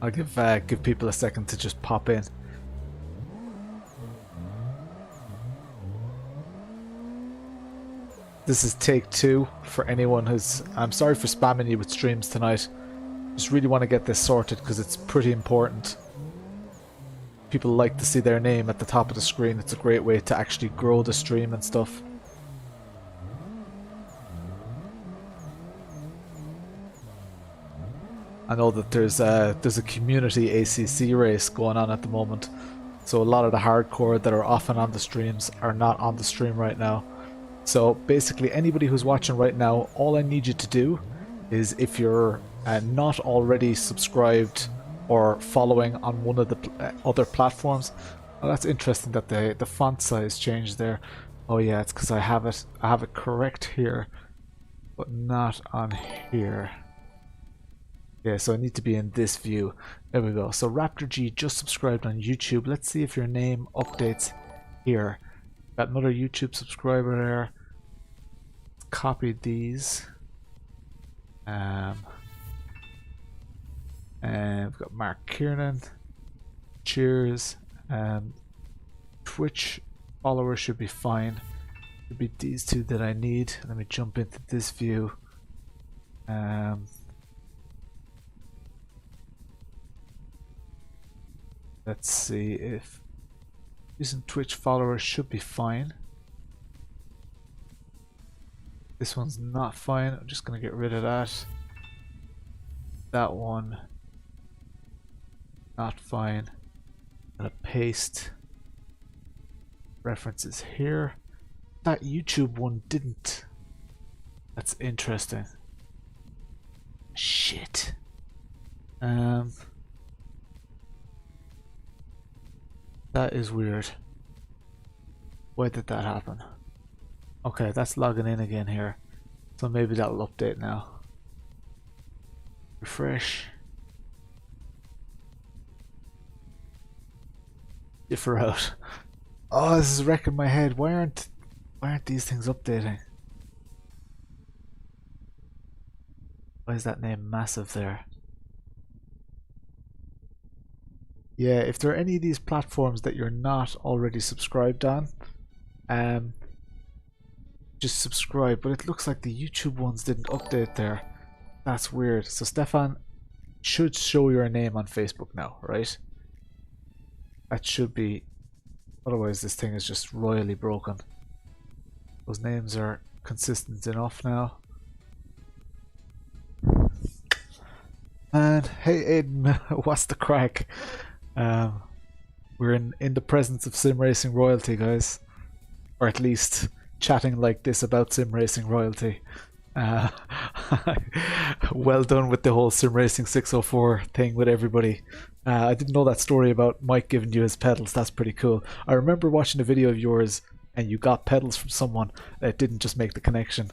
I'll give people a second to just pop in. This is take 2 for anyone who's... I'm sorry for spamming you with streams tonight. Just really want to get this sorted because it's pretty important. People like to see their name at the top of the screen. It's a great way to actually grow the stream and stuff. I know that there's a community ACC race going on at the moment, so a lot of the hardcore that are often on the streams are not on the stream right now. So basically anybody who's watching right now, all I need you to do is, if you're not already subscribed or following on one of the other platforms. Oh, that's interesting that the font size changed there. Oh yeah, it's because I have it correct here, but not on here. Yeah, so I need to be in this view. There we go. So Raptor G just subscribed on YouTube. Let's see if your name updates here. Got another YouTube subscriber there. Copied these. And we've got Marc Kiernan. Cheers. Twitch followers should be fine. Should be these two that I need. Let me jump into this view. Let's see if using Twitch followers should be fine. This one's not fine. I'm just going to get rid of that. That one, not fine. I'm going to paste references here. That YouTube one didn't. That's interesting. Shit. That is weird. Why did that happen? Okay, that's logging in again here. So maybe that'll update now. Refresh. Differ out. Oh, this is wrecking my head. Why aren't these things updating? Why is that name massive there? Yeah, if there are any of these platforms that you're not already subscribed on, just subscribe. But it looks like the YouTube ones didn't update there. That's weird. So Stefan should show your name on Facebook now, right? That should be. Otherwise this thing is just royally broken. Those names are consistent enough now. And hey Aiden, what's the crack? We're in the presence of sim racing royalty, guys, or at least chatting like this about sim racing royalty. Well done with the whole sim racing 604 thing with everybody. I didn't know that story about Mike giving you his pedals. That's pretty cool. I remember watching a video of yours and you got pedals from someone that didn't just make the connection.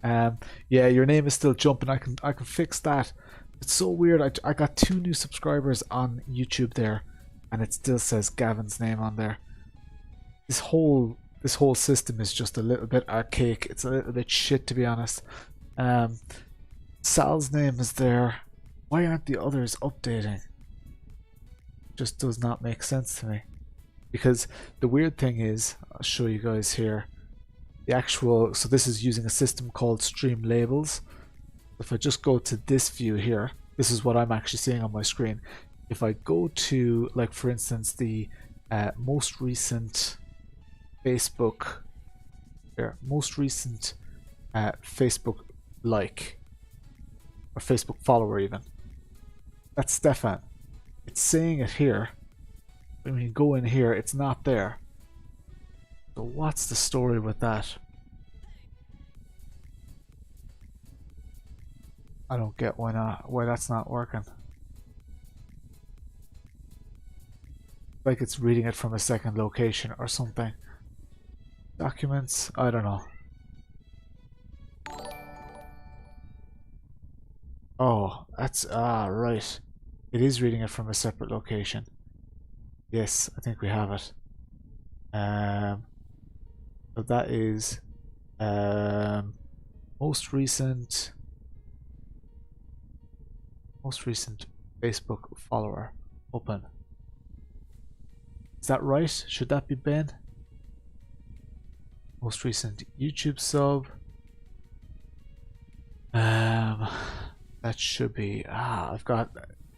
Yeah, your name is still jumping. I can fix that. It's so weird. I got 2 new subscribers on YouTube there, and it still says Gavin's name on there. This whole system is just a little bit archaic. It's a little bit shit, to be honest. Sal's name is there. Why aren't the others updating? Just does not make sense to me. Because the weird thing is, I'll show you guys here. The actual, so this is using a system called Stream Labels. If I just go to this view here, this is what I'm actually seeing on my screen. If I go to, like, for instance, the most recent Facebook, here, most recent Facebook like, or Facebook follower even, that's Stefan. It's saying it here. When you go in here, it's not there. So what's the story with that? I don't get why that's not working. Like it's reading it from a second location or something. Documents, I don't know. Oh, that's right. It is reading it from a separate location. Yes, I think we have it. So that is most recent Facebook follower. Open. Is that right? Should that be Ben? Most recent YouTube sub. That should be. I've got.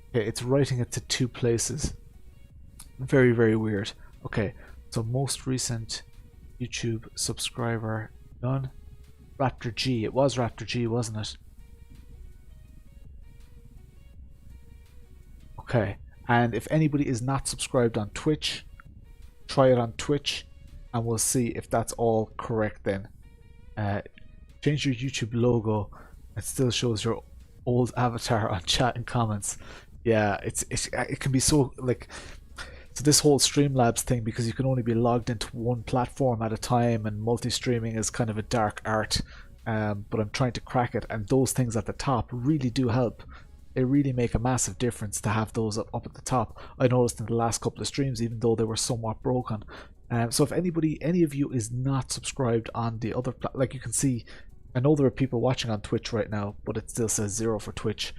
Okay, it's writing it to 2 places. Very, very weird. Okay, so most recent YouTube subscriber done. Raptor G. It was Raptor G, wasn't it? Okay, and if anybody is not subscribed on Twitch, try it on Twitch, and we'll see if that's all correct then. Change your YouTube logo. It still shows your old avatar on chat and comments. Yeah, it can be so like. So this whole Streamlabs thing, because you can only be logged into one platform at a time, and multi-streaming is kind of a dark art. But I'm trying to crack it, and those things at the top really do help. They really make a massive difference to have those up at the top. I noticed in the last couple of streams, even though they were somewhat broken. So if any of you is not subscribed on the other, like you can see, I know there are people watching on Twitch right now, but it still says 0 for Twitch.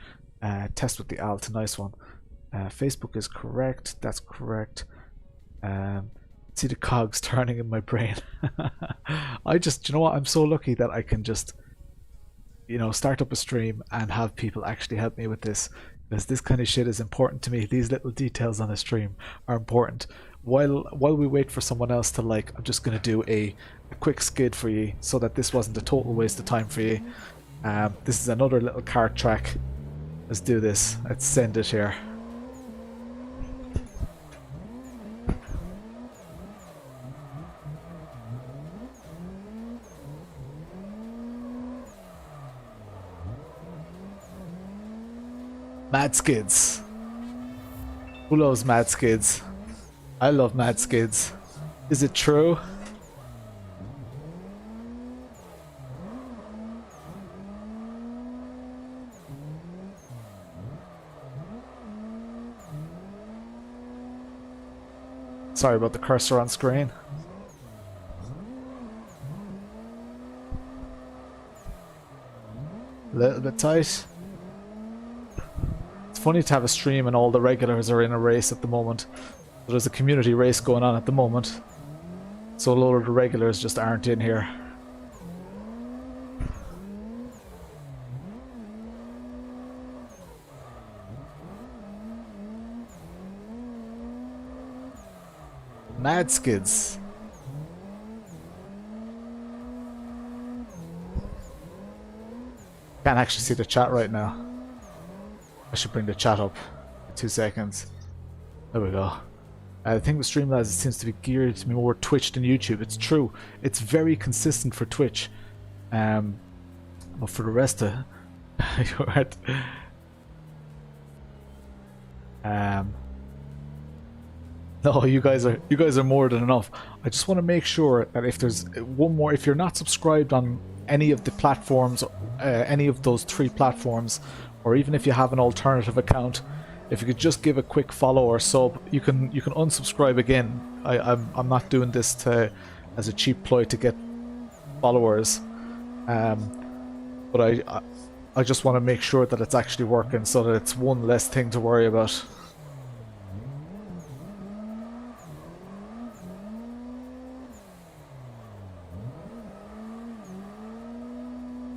Test with the alt, nice one. Facebook is correct. That's correct. See the cogs turning in my brain. I just, you know what? I'm so lucky that I can just, you know, start up a stream and have people actually help me with this, because this kind of shit is important to me. These little details on a stream are important. While we wait for someone else to like, I'm just going to do a quick skid for you so that this wasn't a total waste of time for you. This is another little cart track. Let's do this. Let's send it here. Mad Skids. Who loves Mad Skids? I love Mad Skids. Is it true? Sorry about the cursor on screen. A little bit tight. It's funny to have a stream and all the regulars are in a race at the moment. There's a community race going on at the moment. So a lot of the regulars just aren't in here. Mad Skids. Can't actually see the chat right now. I should bring the chat up. 2 seconds. There we go. The thing with Streamlabs, it seems to be geared to be more Twitch than YouTube. It's true. It's very consistent for Twitch. But for the rest of you're right. No, you guys are more than enough. I just want to make sure that if there's one more, if you're not subscribed on any of the platforms, any of those 3 platforms, or even if you have an alternative account, if you could just give a quick follow or sub, you can unsubscribe again. I'm not doing this as a cheap ploy to get followers, but I just want to make sure that it's actually working, so that it's one less thing to worry about.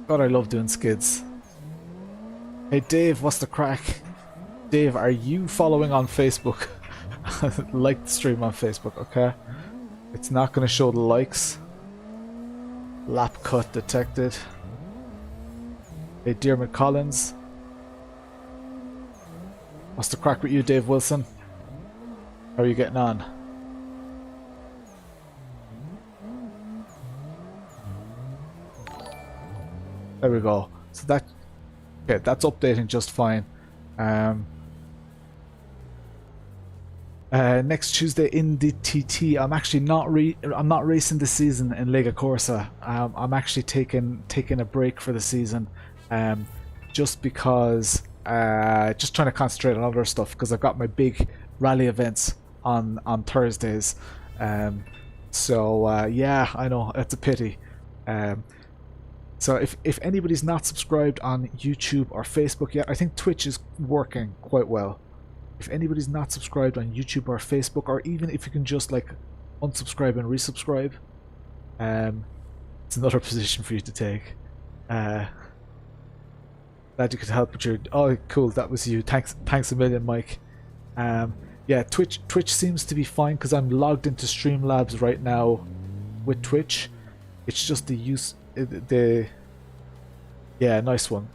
God, I love doing skids. Hey Dave, what's the crack? Dave, are you following on Facebook? Like the stream on Facebook, okay? It's not going to show the likes. Lap cut detected. Hey Dermot Collins. What's the crack with you, Dave Wilson? How are you getting on? There we go. So that, okay, that's updating just fine. Next Tuesday in the TT, I'm actually I'm not racing this season in Lega Corsa. I'm actually taking a break for the season, just because just trying to concentrate on other stuff, because I've got my big rally events on Thursdays. So yeah, I know it's a pity. So if anybody's not subscribed on YouTube or Facebook yet, I think Twitch is working quite well. If anybody's not subscribed on YouTube or Facebook, or even if you can just like unsubscribe and resubscribe, it's another position for you to take. Glad you could help with your... Oh, cool, that was you. Thanks a million, Mike. Yeah, Twitch seems to be fine because I'm logged into Streamlabs right now with Twitch. It's just the use... Yeah, nice one.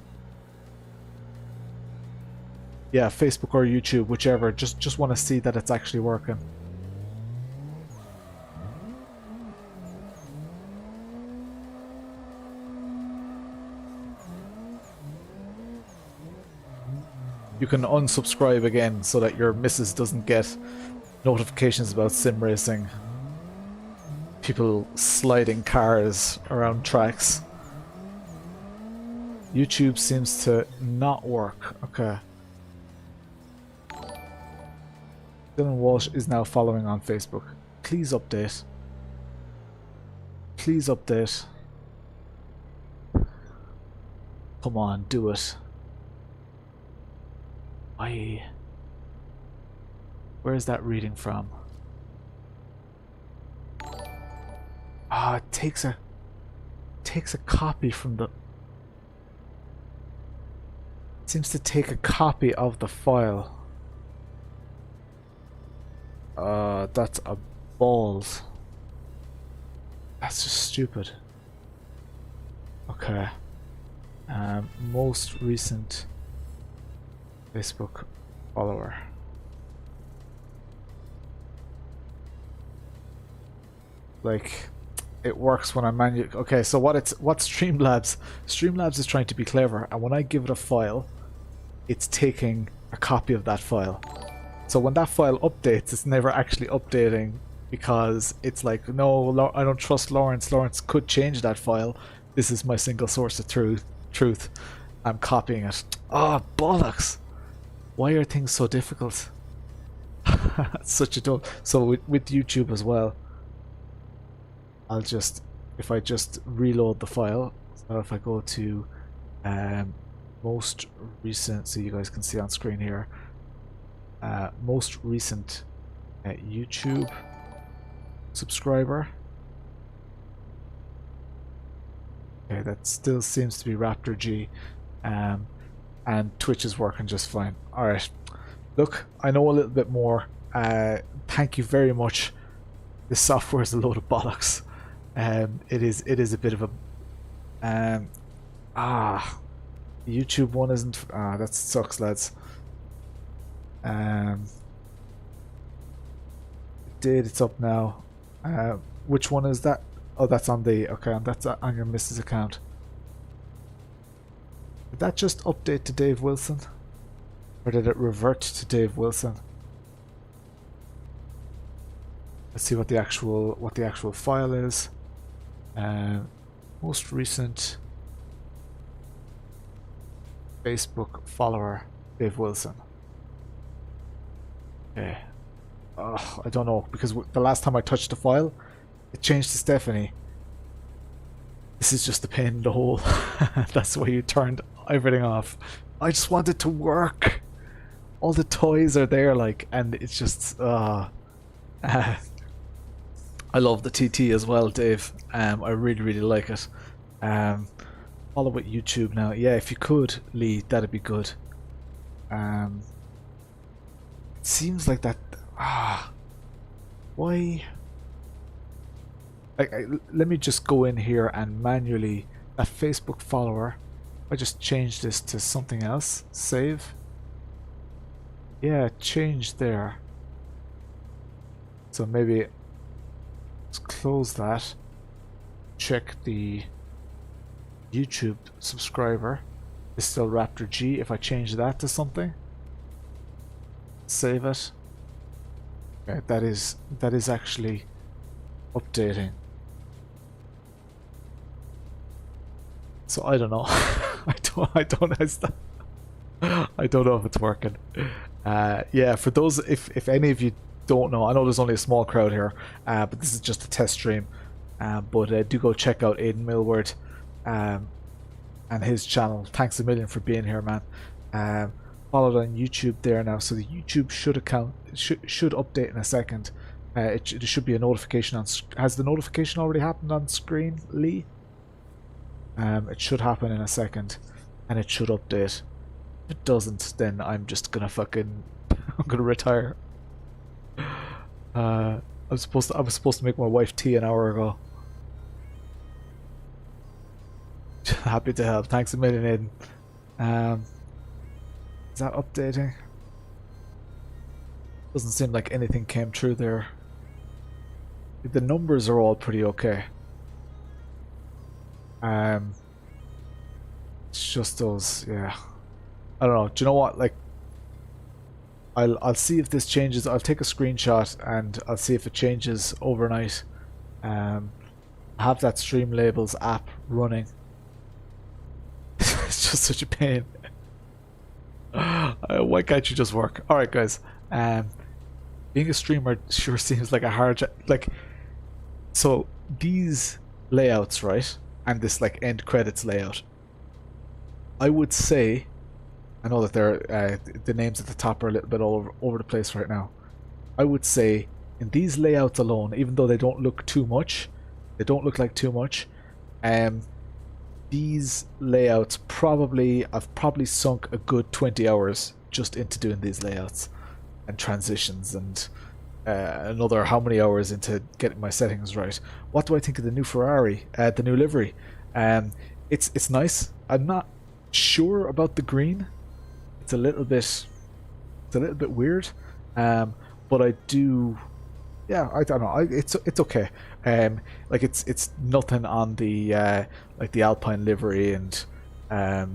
Yeah, Facebook or YouTube, whichever. Just want to see that it's actually working. You can unsubscribe again so that your missus doesn't get notifications about sim racing. People sliding cars around tracks. YouTube seems to not work. Okay. Dylan Walsh is now following on Facebook. Please update. Please update. Come on, do it. Where is that reading from? Ah, it takes a copy from the... It seems to take a copy of the file. That's a balls. That's just stupid. Okay. Most recent Facebook follower. Like, it works when I'm okay, so what Streamlabs is trying to be clever, and when I give it a file, it's taking a copy of that file. So when that file updates, it's never actually updating because it's like, no, I don't trust Lawrence. Lawrence could change that file. This is my single source of truth. I'm copying it. Oh, bollocks. Why are things so difficult? Such a dumb... So with YouTube as well, I'll just... If I just reload the file, so if I go to most recent, so you guys can see on screen here, most recent YouTube subscriber. Okay, that still seems to be Raptor G, and Twitch is working just fine. Alright, look, I know a little bit more. Thank you very much. This software is a load of bollocks. It is a bit of a the YouTube one isn't... that sucks, lads. It's up now. Which one is that? Oh, that's on the... Okay, that's on your missus account. Did that just update to Dave Wilson? Or did it revert to Dave Wilson? Let's see what the actual file is. Most recent Facebook follower, Dave Wilson. Okay. I don't know, because the last time I touched the file, it changed to Stephanie. This is just a pain in the hole. That's why you turned everything off. I just want it to work. All the toys are there, like, and it's just... I love the TT as well, Dave. I really like it. Follow with YouTube now. Yeah, if you could, Lee, that'd be good. It seems like that... why... let me just go in here and manually... That Facebook follower... I just change this to something else. Save. Yeah, change there. So maybe... Let's close that. Check the YouTube subscriber. It's still Raptor G. If I change that to something, save it. Okay, that is actually updating. So I don't know. I don't know if it's working. Yeah, for those, if any of you don't know, I know there's only a small crowd here, but this is just a test stream. But do go check out Aiden Millward. and his channel. Thanks a million for being here, man. Followed on YouTube there now, so the YouTube should update in a second. It should be a notification on. Has the notification already happened on screen, Lee? It should happen in a second, and it should update. If it doesn't, then I'm just gonna fucking I'm gonna retire. I was supposed to make my wife tea an hour ago. Happy to help. Thanks a million, Aiden. Is that updating? Doesn't seem like anything came through there. The numbers are all pretty okay. It's just those, yeah. I don't know. Do you know what? Like, I'll see if this changes. I'll take a screenshot and I'll see if it changes overnight. I have that Streamlabs app running. It's just such a pain. Why can't you just work? Alright, guys. Being a streamer sure seems like a hard job. Like, so these layouts, right? And this like end credits layout. I would say, I know that they're the names at the top are a little bit all over the place right now. I would say in these layouts alone, even though they don't look too much, they don't look like too much. These layouts I've probably sunk a good 20 hours just into doing these layouts and transitions, and another how many hours into getting my settings right. What do I think of the new Ferrari, the new livery? It's nice. I'm not sure about the green. It's a little bit weird, but I do. Yeah, I don't know. It's okay. Like it's nothing on the like the Alpine livery, and yeah,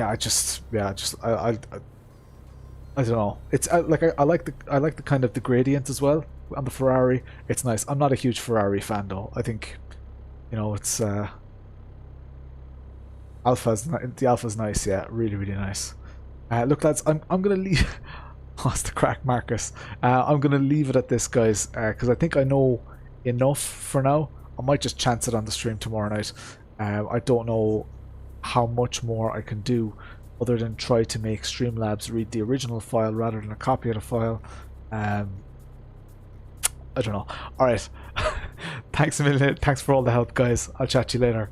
I don't know. It's I like the kind of the gradient as well on the Ferrari. It's nice. I'm not a huge Ferrari fan though. I think, you know, it's the Alpha's nice. Yeah, really nice. Look, lads, I'm gonna leave. What's the crack, Marcus? I'm gonna leave it at this, guys, because I think I know enough for now. I might just chance it on the stream tomorrow night. I don't know how much more I can do other than try to make Streamlabs read the original file rather than a copy of the file. I don't know. Alright. Thanks a million. Thanks for all the help, guys. I'll chat to you later.